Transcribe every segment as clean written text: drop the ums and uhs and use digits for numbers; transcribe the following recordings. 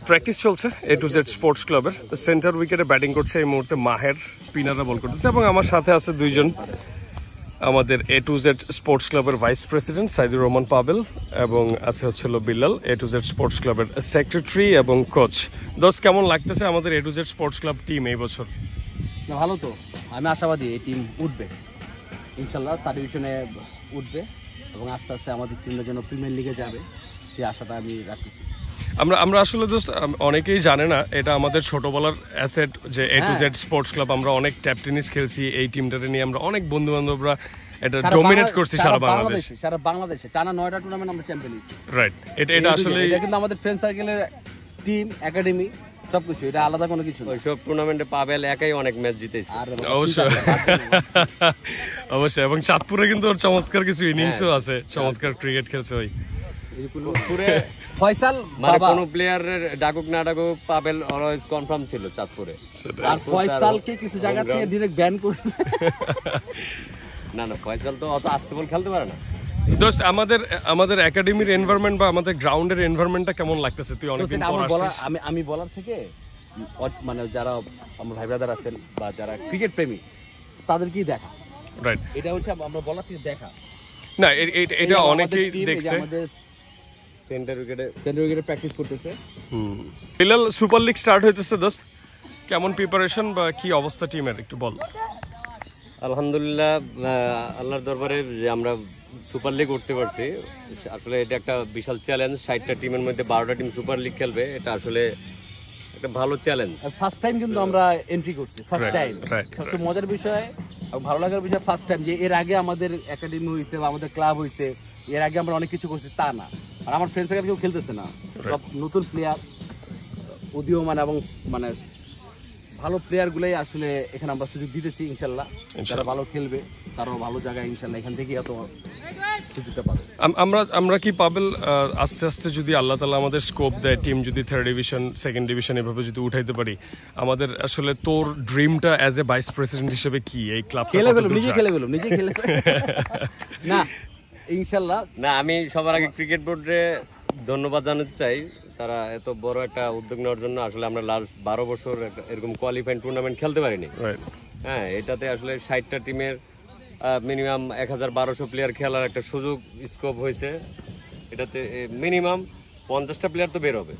Practice চলছে A to Z sports ক্লাবের। Centre উইকেটে ব্যাটিং করছে এই মুহূর্তে মাহের, স্পিনাররা বল করতেছে এবং আমার সাথে আছে দুইজন আমাদের A to Z স্পোর্টস ক্লাবের ভাইস প্রেসিডেন্ট সাইদুর রহমান পাবেল এবং আছে হচ্ছিল Billal, A to Z sports ক্লাবের সেক্রেটারি এবং কোচ। দোস্ত, কেমন লাগতেছে আমাদের A to Z sports club team এই বছর? ভালো তো, আমি আশাবাদী এই টিম উঠবে ইনশাল্লাহ, তার পিছনে উঠবে এবং আস্তে আস্তে আমাদের টিমের জন্য প্রিমিয়ার লিগে যাবে, সেই আশাটা আমি রাখতেছি। আমরা আসলে দোস্ত অনেকেই জানে না এটা আমাদের ছোটবেলার অ্যাসেট যে A to Z sports club. আমরা অনেক ট্যাপ টেনিস খেলছি এই টিমটাকে নিয়ে, আমরা অনেক বন্ধু বান্ধবরা এটা ডমিনেট করছি সারা বাংলাদেশে টানা 9টা টুর্নামেন্ট আমরা চ্যাম্পিয়ন হয়েছি। রাইট, এটা আসলে এটা কিন্তু আমাদের ফ্রেন্ড সার্কেলের টিম, একাডেমি সবকিছু, এটা আলাদা কোনো কিছু না। ওইসব টুর্নামেন্টে পাবেল একাই অনেক ম্যাচ জিতেছে। অবশ্যই অবশ্যই, এবং চাঁদপুরে কিন্তু ওর চমৎকার কিছু ইনিংসও আছে, চমৎকার ক্রিকেট খেলছে ওই পুরে ফয়সাল। মানে কোন প্লেয়ারের ডাকুক না ডাকুক পাবেল অলওয়েজ কনফার্ম ছিল চাঁদপুরে। আর ফয়সালকে কিছু জায়গা থেকে ডাইরেক্ট ব্যান করে না ফয়সাল তো অত আস্তে বল খেলতে পারে না। দোস্ত, আমাদের একাডেমির এনভায়রনমেন্ট বা আমাদের গ্রাউন্ডের এনভায়রনমেন্টটা কেমন লাগতেছে? তুই অনেকদিন পর আসছিস। আমি বলার থেকে মানে যারা আমার ভাই ব্রাদার আছেন বা যারা ক্রিকেট প্রেমী তাদেরকেই দেখা। রাইট, এটা হচ্ছে আমরা বলার থেকে দেখা না, এটা অনেকেই দেখছে। সেন্টার উইকেটে প্র্যাকটিস করতেছে। বিল্লাল, সুপার লিগ স্টার্ট হইতেছে দোস্ত, কেমন প্রিপারেশন বা কি অবস্থা টিমের একটু বল। আলহামদুলিল্লাহ, আল্লাহর দরবারে যে আমরা সুপার লিগ উঠতে পারছি, আসলে এটা একটা বিশাল চ্যালেঞ্জ। 60টা টিমের মধ্যে 12টা টিম সুপার লিগ খেলবে, এটা আসলে একটা ভালো চ্যালেঞ্জ। ফার্স্ট টাইম কিন্তু আমরা এন্ট্রি করছি, ফার্স্ট টাইম। সবচেয়ে মজার বিষয় এবং ভালো লাগার বিষয় ফার্স্ট টাইম যে এর আগে আমাদের একাডেমি হয়েছে বা আমাদের ক্লাব হয়েছে, এর আগে আমরা অনেক কিছু করছি তা না। আর আমার ফ্রেন্ডস সার্কেল কেউ খেলতেছে না, সব নতুন প্লেয়ার, উদীয়মান এবং মানে ভালো প্লেয়ার গুলাই আসলে এখানে আমরা সুযোগ দিতেছি। ইনশাল্লাহ যারা ভালো খেলবে তারাও ভালো জায়গায় ইনশাল্লাহ এখান থেকেই এত সুযোগটা পাবে। আমরা কি পাবেল আস্তে আস্তে যদি আল্লাহ তাআলা আমাদের স্কোপ দেয়, টিম যদি 3rd ডিভিশন 2nd ডিভিশন এভাবে যদি উঠাইতে পারি, আমাদের আসলে তোর ড্রিমটা অ্যাজ এ ভাইস প্রেসিডেন্ট হিসেবে কি? এই ক্লাব খেলে ফেলুম, নিজে খেলে না ইনশাল্লাহ। না, আমি সবার আগে ক্রিকেট বোর্ডে ধন্যবাদ জানাতে চাই, তারা এত বড় একটা উদ্যোগ নেওয়ার জন্য। আসলে আমরা লাস্ট 12 বছর এরকম কোয়ালিফাইং টুর্নামেন্ট খেলতে পারিনি। হ্যাঁ, এটাতে আসলে 60টা টিমের মিনিমাম 1200 প্লেয়ার খেলার একটা সুযোগ স্কোপ হয়েছে। এটাতে মিনিমাম 50টা প্লেয়ার তো বের হবে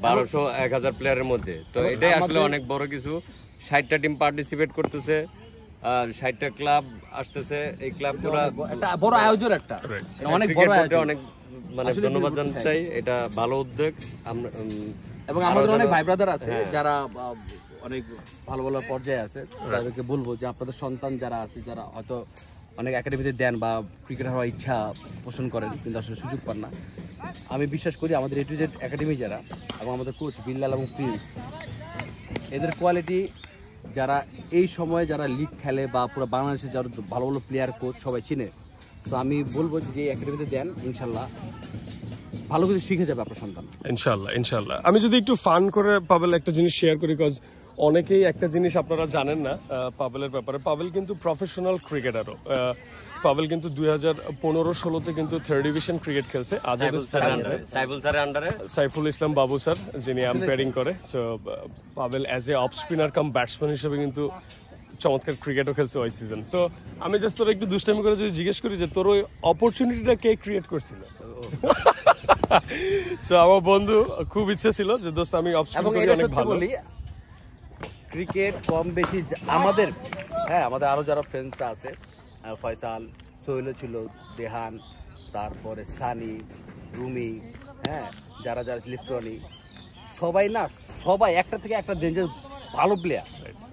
1200-1000 প্লেয়ারের মধ্যে। তো এটাই আসলে অনেক বড় কিছু। 60টা টিম পার্টিসিপেট করতেছে, 60টা ক্লাব আসতেছে। এই ক্লাবগুলো একটা বড় আয়োজন, একটা অনেক বড় আয়োজন। অনেক মানে ধন্যবাদ জানাতে চাই, এটা ভালো উদ্যোগ। এবং আমাদের অনেক ভাই ব্রাদার আছে যারা অনেক ভালো ভালো পর্যায়ে আছে, তাদেরকে বলবো যে আপনাদের সন্তান যারা আছে, যারা হয়তো অনেক একাডেমিতে দেন বা ক্রিকেট হওয়ার ইচ্ছা পোষণ করেন কিন্তু আসলে সুযোগ পান না, আমি বিশ্বাস করি আমাদের A to Z একাডেমি যারা এবং আমাদের কোচ বিল্লাল এবং প্রিন্স, এদের কোয়ালিটি যারা এই সময়ে যারা লিগ খেলে বা পুরো বাংলাদেশে যারা ভালো ভালো প্লেয়ার কোচ সবাই চিনে, তো আমি বলবো যে একাডেমিতে দেন, ইনশাল্লাহ ভালো কিছু শিখে যাবে আপনার সন্তান। ইনশাল্লাহ। আমি যদি একটু ফান করে পাবেল একটা জিনিস শেয়ার করি, কজ অনেকেই একটা জিনিস আপনারা জানেন না পাবেলের ব্যাপারে। পাবেল কিন্তু প্রফেশনাল ক্রিকেটারও। পাবেল কিন্তু 2015-16-তে কিন্তু 3rd ডিভিশন ক্রিকেট খেলছে সাইফুল ইসলাম বাবু স্যার, যিনি আম্পায়ারিং করে। So Pavel as a off spinner cum batsman হিসেবে কিন্তু চমৎকার ক্রিকেটও খেলছে ওই সিজন। তো আমি জাস্ট তোর একটু দুষ্টামি করে যদি জিজ্ঞেস করি যে তোর ওই অপরচুনিটিটা কে ক্রিয়েট করছিল? সো আমার বন্ধু খুব ইচ্ছে ছিল যে দোস্ত আমি অফ স্পিন করি, অনেক ভালো বলি ক্রিকেট কম বেশি আমাদের। হ্যাঁ, আমাদের আরো যারা ফ্রেন্ডসরা আছে, ফয়সাল, সোহেল ছিল, দেহান, তারপরে সানি, রুমি, হ্যাঁ যারা লিস্ট্রনি, সবাই একটা থেকে একটা ডেঞ্জার ভালো প্লেয়ার।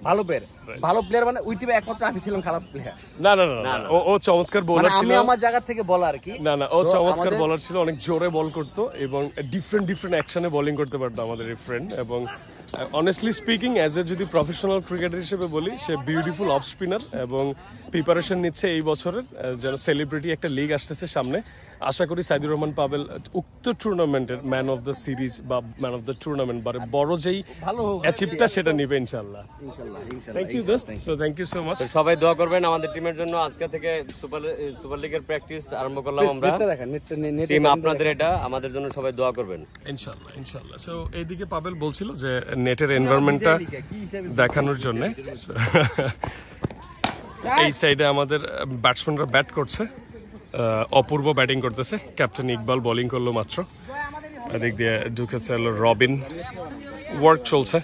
ভালো প্লেয়ার মানে ওই টিমে একমাত্র আমি ছিলাম খারাপ প্লেয়ার। না, ও চমৎকার বোলার ছিল। আমি আমার জায়গা থেকে বলা আর কি। না, ও চমৎকার বোলার ছিল, অনেক জোরে বল করতো এবং ডিফারেন্ট অ্যাকশনে বোলিং করতে পারতো আমাদের এই ফ্রেন্ড। এবং অনেস্টলি স্পিকিং অ্যাজ এ যদি প্রফেশনাল ক্রিকেটার হিসেবে বলি, সে বিউটিফুল অফ স্পিনার এবং প্রিপারেশন নিচ্ছে এই বছরের যেন সেলিব্রিটি একটা লিগ আসতেছে সামনে। আশা করি সাইদুর রহমান পাবেল উক্ত টুর্নামেন্টের ম্যান অফ দ্য সিরিজ বা ম্যান অফ দ্য টুর্নামেন্ট বা বড় যেই অ্যাচিভটা সেটা নিবে ইনশাআল্লাহ। থ্যাংক ইউ দোস্ত, so thank you so much. সবাই দোয়া করবেন আমাদের টিমের জন্য। আজকে থেকে সুপার লিগের প্র্যাকটিস আরম্ভ করলাম আমরা। টিম আপনাদের, এটা আমাদের জন্য সবাই দোয়া করবেন ইনশাআল্লাহ ইনশাআল্লাহ। সো এইদিকে পাবেল বলছিল যে নেটের এনভায়রনমেন্টটা দেখানোর জন্য। এই সাইডে আমাদের ব্যাটসম্যানরা ব্যাট করছে, অপূর্ব ব্যাটিং করতেছে, ক্যাপ্টেন ইকবাল বোলিং করলো মাত্র, এদিক দিয়ে ঢুকেছে রবিন, ওয়ার্ক চলছে।